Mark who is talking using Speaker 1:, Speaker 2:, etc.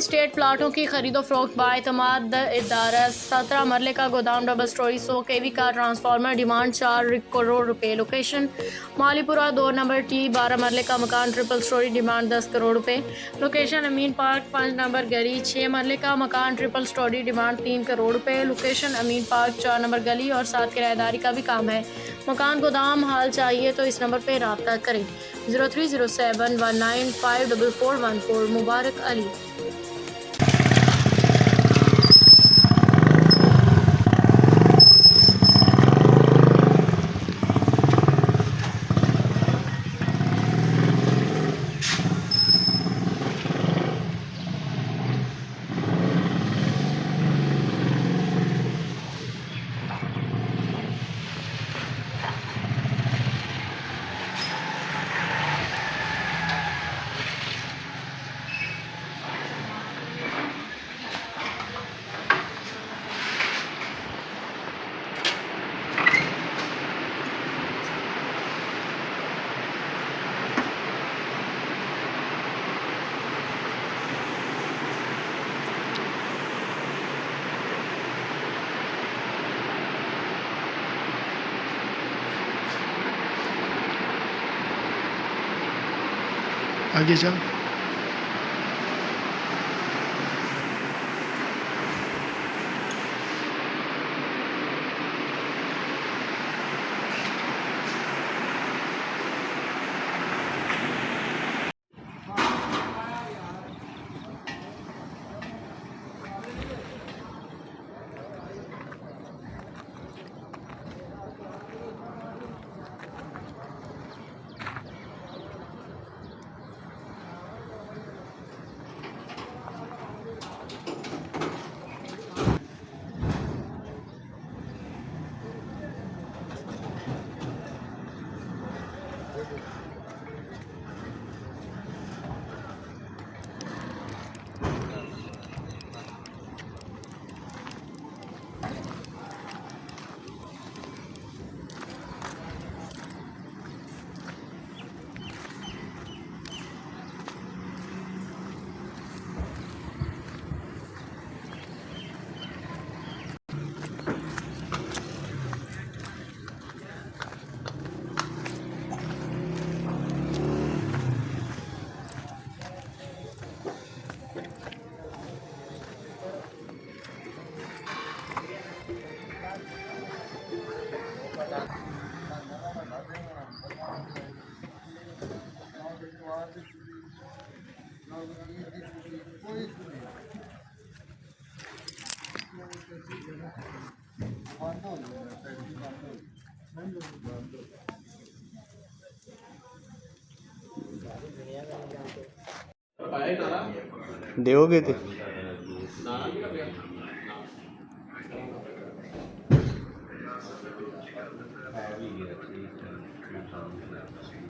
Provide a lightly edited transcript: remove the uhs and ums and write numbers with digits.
Speaker 1: State प्लाटों की खरीदो फरोख्त बाएतमाद इदारा 17 मरले का गोदाम डबल स्टोरी 100 केवी का ट्रांसफार्मर डिमांड 4 करोड़ रुपए। लोकेशन मालीपुरा 2 नंबर टी 12 मरले का मकान ट्रिपल स्टोरी डिमांड 10 करोड़ रुपए। लोकेशन अमीन पार्क 5 नंबर गली 6 मरले का मकान ट्रिपल स्टोरी डिमांड 3 करोड़ रुपए। लोकेशन अमीन पार्क 4 नंबर गली और 7 किराएदारी का भी काम है। मकान गोदाम हाल चाहिए तो इस नंबर पर रब्ता करें 0307195414 मुबारक अली।
Speaker 2: आगे जा।
Speaker 3: ਦਿਓਗੇ ਤੇ